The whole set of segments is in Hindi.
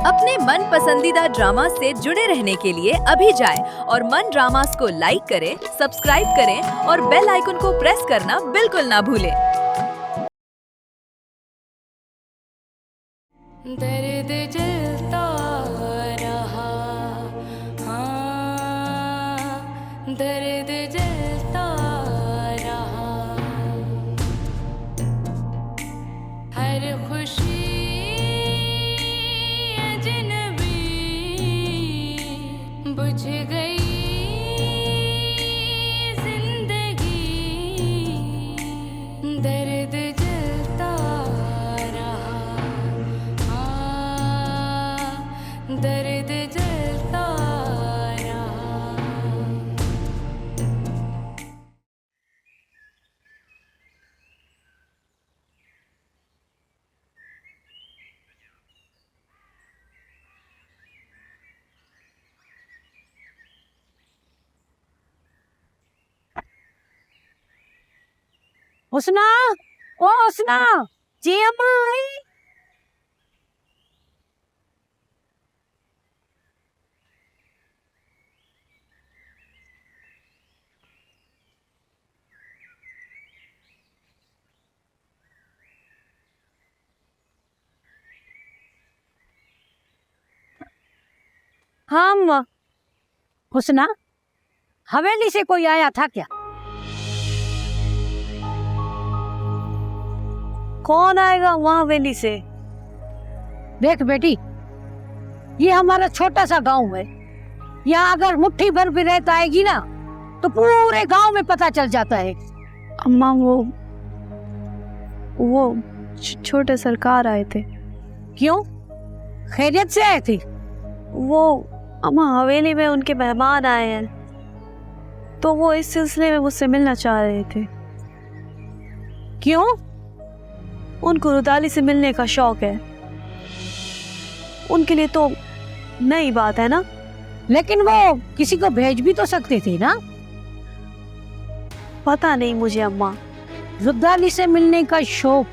अपने मन पसंदीदा ड्रामा से जुड़े रहने के लिए अभी जाएं और मन ड्रामास को लाइक करें, सब्सक्राइब करें और बेल आइकन को प्रेस करना बिल्कुल ना भूलें। दर्द जलता रहा, हाँ, दर्द जलता रहा, हर खुशी अजनबी बुझ गई जिंदगी, दर्द जलता रहा, दर्द जलता रहा। हुस्ना, ओ हुस्ना, जी अम्मा आई। हाँ अम्मा। हुस्ना, हवेली से कोई आया था क्या? कौन आएगा वहाँ हवेली से? देख बेटी, ये हमारा छोटा सा गांव है। यहाँ अगर मुट्ठी भर भी रहता आएगी ना तो पूरे गांव में पता चल जाता है। अम्मा वो छोटे सरकार आए थे। क्यों, खैरियत से आए थे? वो अम्मा हवेली में उनके मेहमान आए हैं, तो वो इस सिलसिले में मुझसे मिलना चाह रहे थे। क्यों? उनको रुदाली से मिलने का शौक है। उनके लिए तो नई बात है ना। लेकिन वो किसी को भेज भी तो सकते थे ना। पता नहीं मुझे अम्मा। रुदाली से मिलने का शौक।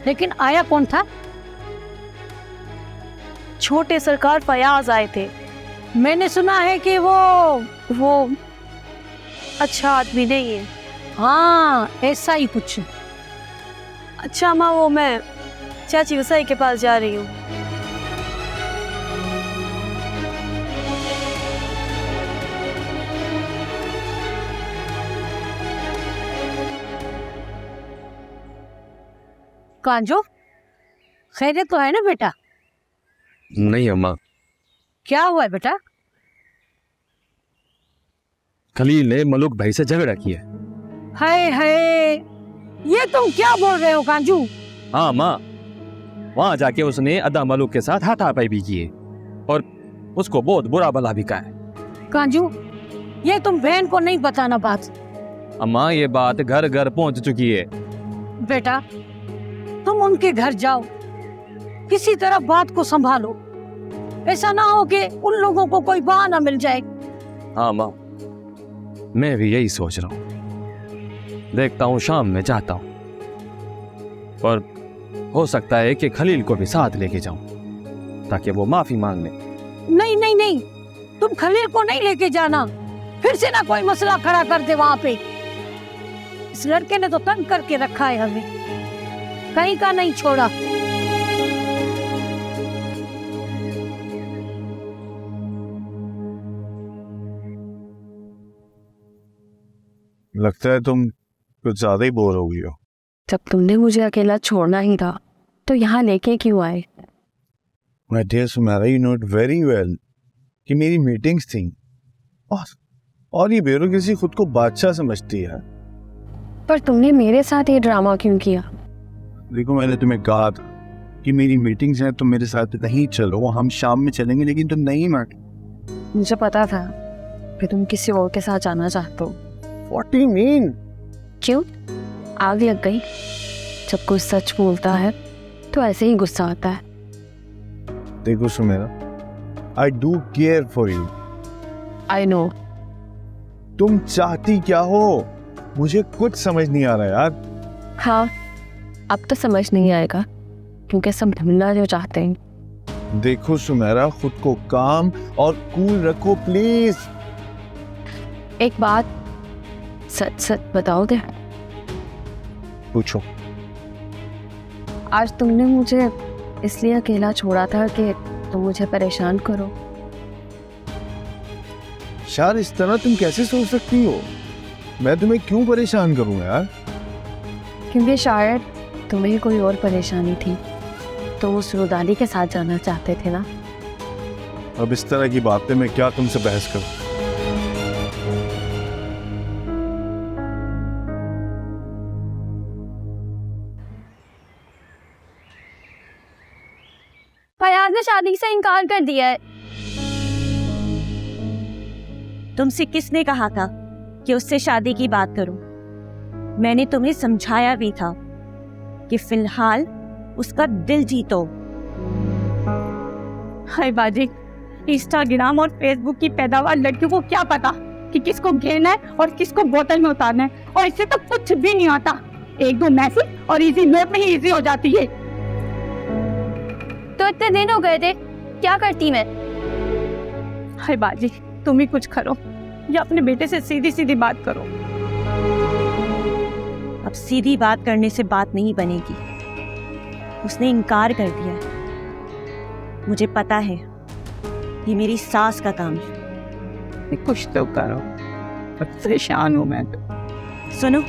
लेकिन आया कौन था? छोटे सरकार फयाज आए थे। मैंने सुना है कि वो अच्छा आदमी नहीं है। हाँ, ऐसा ही कुछ। अच्छा अम्मा, वो मैं चाची वसाई के पास जा रही हूँ। कांजो, खैरियत तो है ना बेटा? नहीं अम्मा। क्या हुआ है बेटा? खलील ने मलुक भाई से झगड़ा किया। हाय हाय, ये तुम क्या बोल रहे हो कांजू? हाँ माँ, वहां जाके उसने अदा मलुक के साथ हाथापाई भी किए और उसको बहुत बुरा भला भी कहा है। कांजू, ये तुम बहन को नहीं बताना बात। अम्मा, ये बात घर घर पहुंच चुकी है। बेटा, तुम उनके घर जाओ, किसी तरह बात को संभालो। ऐसा ना हो कि उन लोगों को कोई बहाना मिल जाए। हाँ माँ, मैं भी यही सोच रहा हूँ। देखता हूँ, शाम में जाता हूँ और हो सकता है कि खलील को भी साथ लेके जाऊं ताकि वो माफी मांग ले। नहीं नहीं नहीं, तुम खलील को नहीं लेके जाना। फिर से ना कोई मसला खड़ा कर दे वहां पे। इस लड़के ने तो तंग करके रखा है हमें, कहीं का नहीं छोड़ा। लगता है तुम कुछ ज्यादा ही बोर हो गई हो। जब तुमने मुझे अकेला छोड़ना ही था तो यहाँ लेके क्यों आए? My dear Sumera, you know it very well कि मेरी मीटिंग्स थी और ये बेरुखी खुद को बादशाह समझती है। पर तुमने मेरे साथ ये ड्रामा क्यों किया? देखो, मैंने तुम्हें कहा था कि मेरी मीटिंग्स हैं, तुम मेरे साथ नहीं चलो, हम शाम में चलेंगे, लेकिन तुम नहीं मान। मुझे पता था कि तुम किसी और के साथ जाना चाहते हो। What do you mean? क्यों, आग लग गई? जब कोई सच बोलता है तो ऐसे ही गुस्सा आता है। देखो Sumera, I do care for you. I know. तुम चाहती क्या हो मुझे कुछ समझ नहीं आ रहा यार। हाँ, अब तो समझ नहीं आएगा क्योंकि सब ढूंढना जो चाहते हैं। देखो सुमेरा, खुद को काम और कूल रखो प्लीज। एक बात सच सच बताओगे? पूछो। आज तुमने मुझे इसलिए अकेला छोड़ा था कि तुम मुझे परेशान करो। यार इस तरह तुम कैसे सोच सकती हो? मैं तुम्हें क्यों परेशान करूं यार? क्योंकि शायद तुम्हें कोई और परेशानी थी, तो उस रुदाली के साथ जाना चाहते थे ना। अब इस तरह की बातें मैं क्या तुमसे बहस करूं? फयाज ने शादी से इनकार कर दिया है। तुमसे किसने कहा था कि उससे शादी की बात करूं? मैंने तुम्हें समझाया भी था कि फिलहाल उसका दिल जीतो। हाय बाजी, इंस्टाग्राम और फेसबुक की पैदावार लड़कियों को क्या पता कि किसको घेरना है और किसको बोतल में उतारना है, और इससे तो कुछ भी नहीं आता। एक दो मैसेज और इजी नोट में ही इजी हो जाती है। तो इतने दिन हो गए थे, क्या करती मैं? हाय बाजी, तुम ही कुछ करो या अपने बेटे से सीधी सीधी बात करो। अब सीधी बात करने से बात नहीं बनेगी। उसने इनकार कर दिया। मुझे पता है ये मेरी सास का काम है। कुछ तो करो, परेशान हूँ मैं तो। सुनो,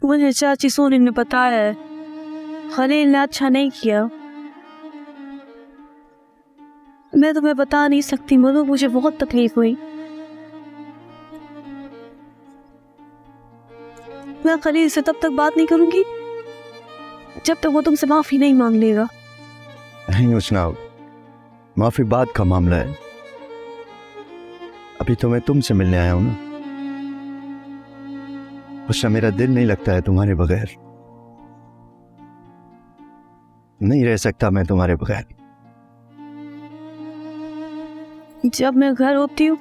मुझे चाची सोनी ने बताया है खलील ने अच्छा नहीं किया। मैं तुम्हें बता नहीं सकती मधु, मुझे बहुत तकलीफ हुई। मैं खलील से तब तक बात नहीं करूंगी जब तक वो तुमसे माफी नहीं मांग लेगा। नहीं उसना, माफी बात का मामला है। अभी तो मैं तुमसे मिलने आया हूं ना। उसका मेरा दिल नहीं लगता है तुम्हारे बगैर। नहीं रह सकता मैं तुम्हारे बगैर। जब मैं घर होती हूँ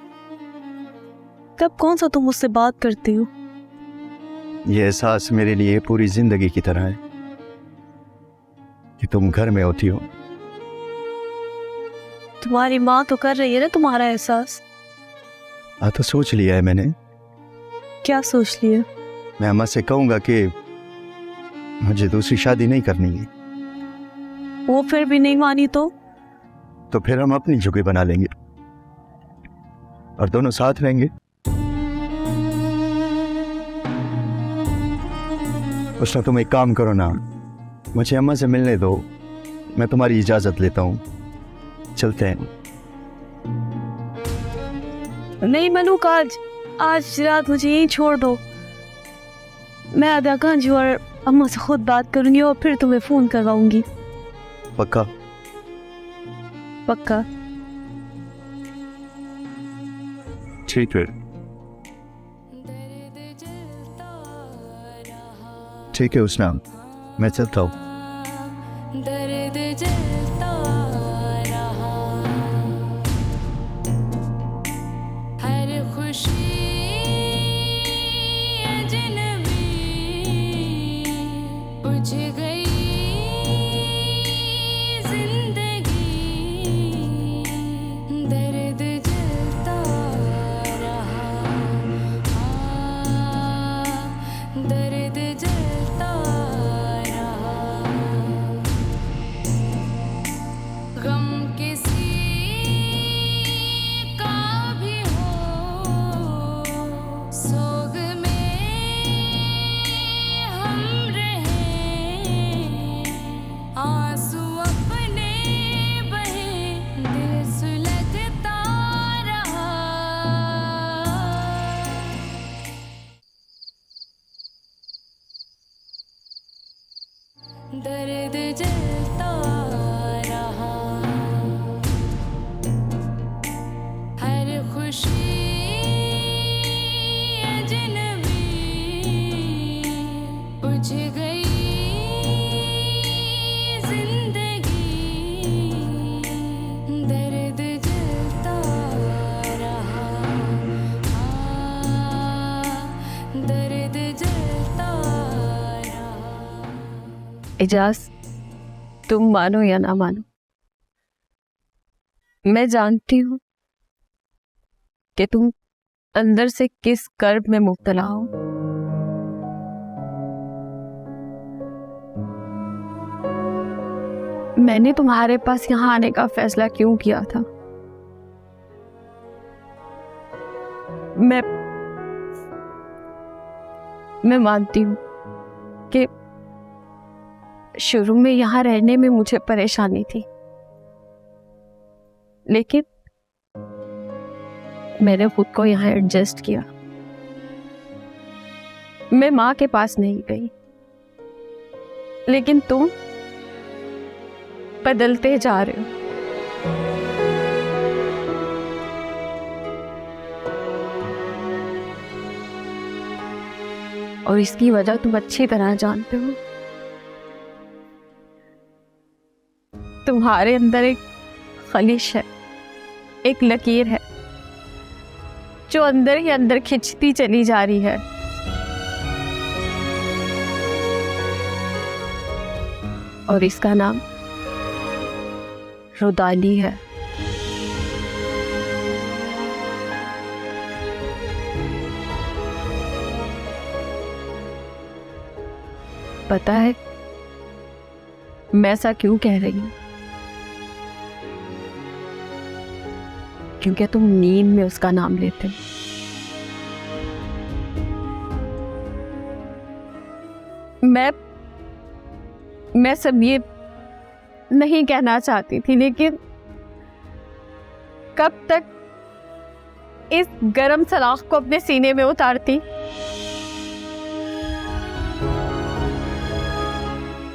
तब कौन सा तुम मुझसे बात करती हो? ये एहसास मेरे लिए पूरी जिंदगी की तरह है कि तुम घर में होती हो। तुम्हारी माँ तो कर रही है ना तुम्हारा एहसास। हाँ तो सोच लिया है मैंने। क्या सोच लिया? मैं अम्मा से कहूंगा कि मुझे दूसरी शादी नहीं करनी है। वो फिर भी नहीं मानी तो फिर हम अपनी झुग्गी बना लेंगे और दोनों साथ रहेंगे। उसने तुम एक काम करो ना, मुझे अम्मा से मिलने दो, मैं तुम्हारी इजाजत लेता हूँ, चलते हैं। नहीं मनुक, आज रात मुझे यहीं छोड़ दो। मैं आधा गंज और अम्मा से खुद बात करूंगी और फिर तुम्हें फोन करवाऊंगी। पक्का? पक्का। ठीक है, ठीक है उसना, मैं चलता हूँ। दर्द जलता रहा, हर खुशी अजनबी बुझ गई जिंदगी, दर्द जलता रहा, दर्द जलता रहा। एजाज, तुम मानो या ना मानो, मैं जानती हूँ कि तुम अंदर से किस कर्ब में मुब्तला हो। मैंने तुम्हारे पास यहाँ आने का फैसला क्यों किया था? मैं मानती हूँ कि शुरू में यहाँ रहने में मुझे परेशानी थी, लेकिन मैंने खुद को यहाँ एडजस्ट किया। मैं माँ के पास नहीं गई, लेकिन तुम बदलते जा रहे हो। और इसकी वजह तुम अच्छी तरह जानते हो। तुम्हारे अंदर एक खलिश है, एक लकीर है जो अंदर ही अंदर खिंचती चली जा रही है। और इसका नाम रुदाली है। पता है मैं ऐसा क्यों कह रही हूं? क्योंकि तुम नींद में उसका नाम लेते हो। मैं सब ये नहीं कहना चाहती थी, लेकिन कब तक इस गरम सलाख को अपने सीने में उतारती?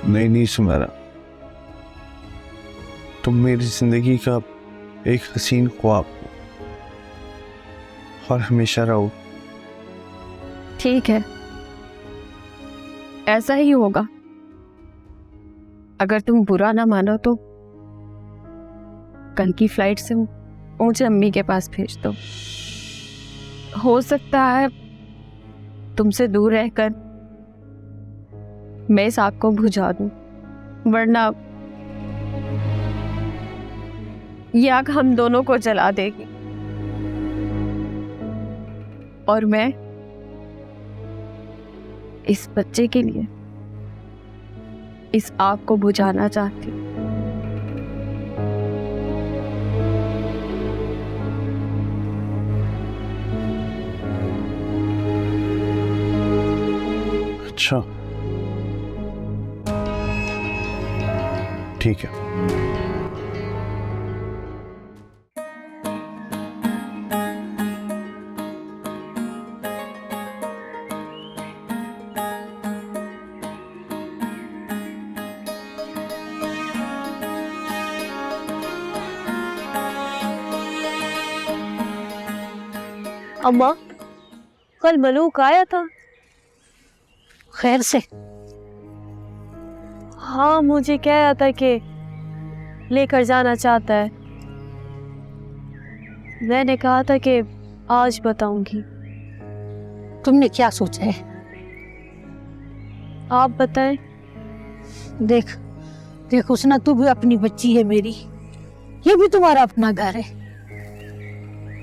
नहीं सुमेरा, तुम मेरी जिंदगी का एक हसीन ख्वाब हो और हमेशा रहो। ठीक है, ऐसा ही होगा। अगर तुम बुरा ना मानो तो कल की फ्लाइट से मुझे अम्मी के पास भेज दो। हो सकता है तुमसे दूर रहकर मैं इस आग को बुझा दूं, वरना ये आग हम दोनों को जला देगी। और मैं इस बच्चे के लिए इस आग को बुझाना चाहती हूँ। अच्छा, ठीक है। अम्मा, कल मलूक आया था? खैर से? हाँ, मुझे कह रहा था कि लेकर जाना चाहता है। मैंने कहा था कि आज बताऊंगी। तुमने क्या सोचा है? आप बताएं। देख देख उसना, तू भी अपनी बच्ची है मेरी, ये भी तुम्हारा अपना घर है।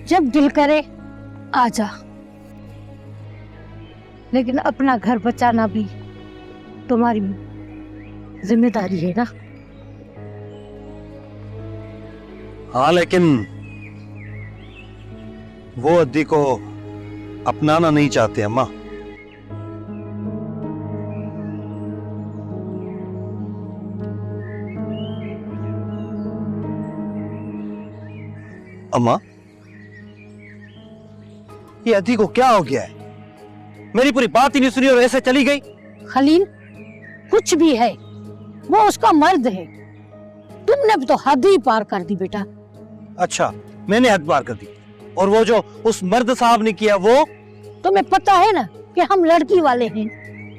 जब दिल करे आ जा, लेकिन अपना घर बचाना भी तुम्हारी जिम्मेदारी है ना। हाँ, लेकिन वो अद्दी को अपनाना नहीं चाहते अम्मा। अम्मा, ये अद्दी को क्या हो गया है? मेरी पूरी बात ही नहीं सुनी और ऐसे चली गई। खलील, कुछ भी है, वो उसका मर्द है। तुमने भी तो हद ही पार कर दी बेटा। अच्छा, मैंने हद पार कर दी, और वो जो उस मर्द साहब ने किया वो? तुम्हें पता है ना कि हम लड़की वाले हैं,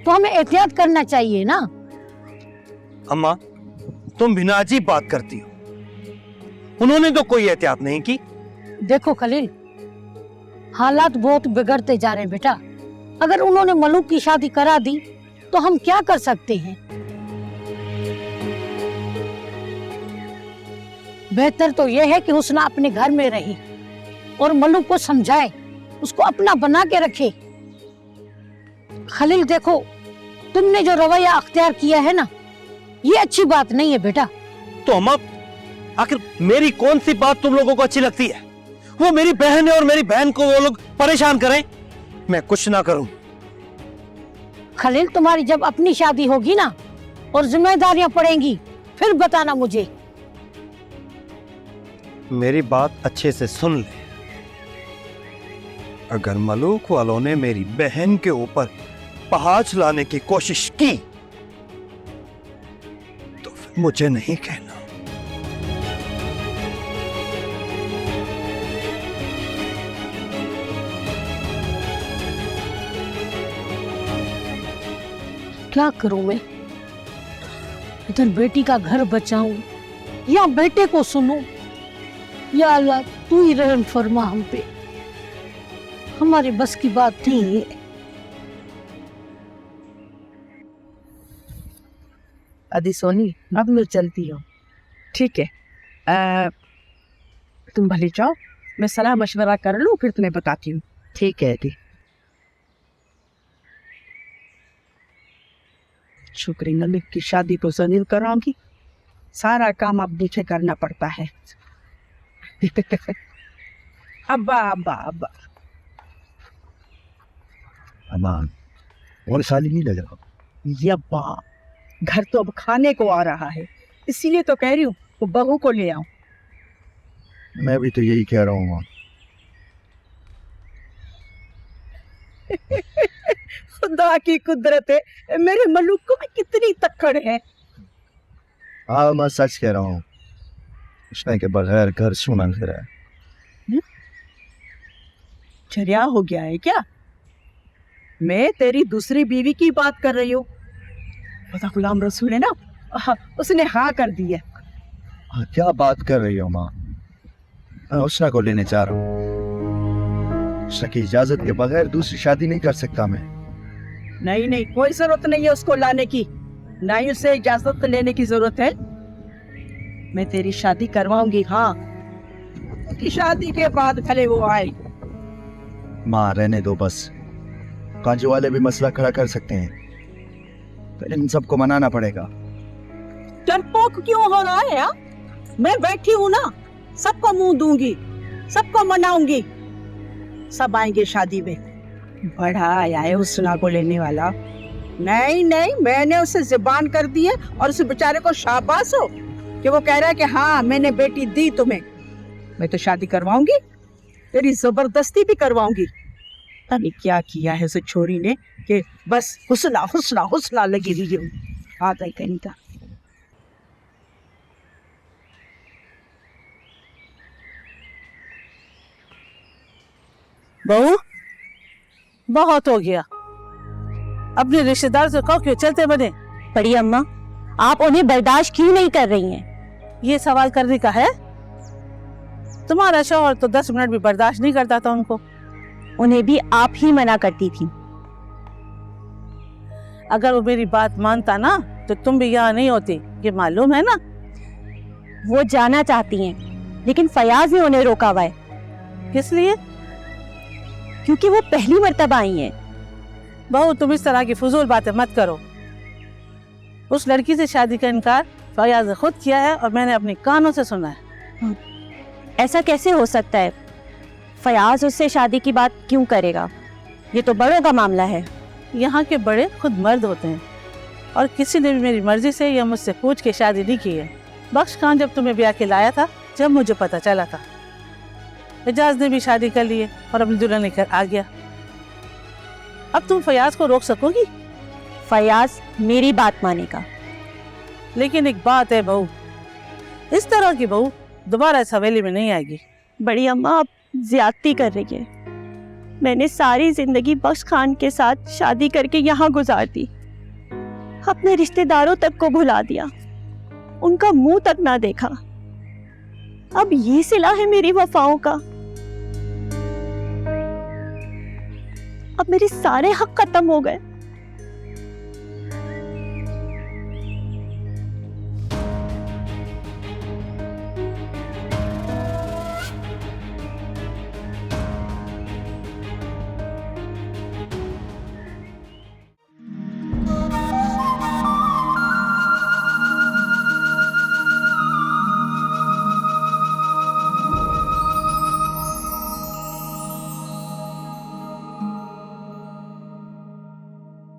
तो हमें एहतियात करना चाहिए ना। अम्मा, तुम भी ना अजीब बात करती हो। उन्होंने तो कोई एहतियात नहीं की। देखो खलील, हालात बहुत बिगड़ते जा रहे हैं बेटा। अगर उन्होंने मलूक की शादी करा दी तो हम क्या कर सकते हैं? बेहतर तो यह है कि हुस्ना अपने घर में रहे और मलूक को समझाए, उसको अपना बना के रखे। खलील देखो, तुमने जो रवैया अख्तियार किया है ना, ये अच्छी बात नहीं है बेटा। तो अम्मा, आखिर मेरी कौन सी बात तुम लोगों को अच्छी लगती है? वो मेरी बहन है और मेरी बहन को वो लोग परेशान करें, मैं कुछ ना करूं। खलील, तुम्हारी जब अपनी शादी होगी ना और जिम्मेदारियां पड़ेंगी, फिर बताना मुझे। मेरी बात अच्छे से सुन ले। अगर मलूक वालों ने मेरी बहन के ऊपर पहाड़ लाने की कोशिश की तो फिर मुझे नहीं कहना। क्या करूं मैं? इधर बेटी का घर बचाऊं या बेटे को सुनूं? या अल्लाह, तू ही रहम फरमा हम पे। हमारे बस की बात नहीं है। अदी सोनी, अब मैं चलती हूँ। ठीक है, तुम भले जाओ, मैं सलाह मशवरा कर लूँ, फिर तुम्हें बताती हूँ। ठीक है अदी। शुक्र नलिक की शादी को जलील कराऊंगी, सारा काम अब मुझे करना पड़ता है। अब्बा अब्बा अब्बा अम्मा, और साली नहीं लग रहा। ये अब्बा, घर तो अब खाने को आ रहा है, इसीलिए तो कह रही हूँ वो बहू को ले आऊं। मैं भी तो यही कह रहा हूँ। खुदा की कुदरत है, मेरे मलूक को भी कितनी तक्कड़ है। हाँ, मैं सच कह रहा हूँ, उसने के बगैर घर सुना लग रहा है। चर्या हो गया है क्या? मैं तेरी दूसरी बीवी की बात कर रही हूँ। पता गुलाम रसूल है ना, उसने हाँ कर दी है। क्या बात कर रही हो माँ? मैं उसना को लेने जा रहा हूँ। उसना की इजाजत के बगैर दूसरी शादी नहीं कर सकता मैं। नहीं नहीं, कोई जरूरत नहीं है उसको लाने की, ना ही उसे इजाजत लेने की जरूरत है। मैं तेरी शादी करवाऊंगी। हाँ, की शादी के बाद भले वो आए। माँ रहने दो बस, कांजू वाले भी मसला खड़ा कर सकते हैं, फिर इन सबको मनाना पड़ेगा। डरपोक क्यों हो रहा है यार? मैं बैठी हूँ ना, सबको मुंह दूंगी, सबको मनाऊंगी, सब आएंगे शादी में। बड़ा आया है उस सुना को लेने वाला। नहीं नहीं, मैंने उसे जुबान कर दी है और उस बेचारे को शाबाश हो कि वो कह रहा है कि हाँ मैंने बेटी दी तुम्हें। मैं तो शादी करवाऊंगी, तेरी जबरदस्ती भी करवाऊंगी। अरे क्या किया है उस छोरी ने कि बस हुस्ना हुस्ना हुस्ना लगी रही है। आ जाए कहीं का। बहू, बहुत हो गया, अपने रिश्तेदार से कहो क्यों चलते बने। बड़ी अम्मा, आप उन्हें बर्दाश्त क्यों नहीं कर रही हैं? ये सवाल करने का है? तुम्हारा शौहर तो 10 मिनट भी बर्दाश्त नहीं करता था उनको। उन्हें भी आप ही मना करती थी। अगर वो मेरी बात मानता ना तो तुम भी यहाँ नहीं होती, ये मालूम है ना। वो जाना चाहती हैं, लेकिन फयाज ने उन्हें रोका हुआ है। किस लिए? क्योंकि वो पहली मर्तबा आई हैं। बहू, तुम इस तरह की फजूल बातें मत करो। उस लड़की से शादी का इनकार फयाज ने खुद किया है और मैंने अपने कानों से सुना है। ऐसा कैसे हो सकता है? फयाज उससे शादी की बात क्यों करेगा? ये तो बड़ों का मामला है। यहाँ के बड़े खुद मर्द होते हैं और किसी ने भी मेरी मर्जी से या मुझसे पूछ के शादी नहीं की है। बख्श खान जब तुम्हें ब्याह के लाया था, जब मुझे पता चला था, एजाज ने भी शादी कर ली है और अपनी दुल्हन लेकर आ गया। अब तुम फयाज को रोक सकोगी? फयाज मेरी बात मानेगा। लेकिन एक बात है बहू, इस तरह की बहू दोबारा इस हवेली में नहीं आएगी। बड़ी अम्मा, आप ज्यादती कर रही है। मैंने सारी जिंदगी बख्श खान के साथ शादी करके यहाँ गुजार दी, अपने रिश्तेदारों तक को भुला दिया, उनका मुंह तक ना देखा। अब ये सिला है मेरी वफाओं का। अब मेरे सारे हक खत्म हो गए।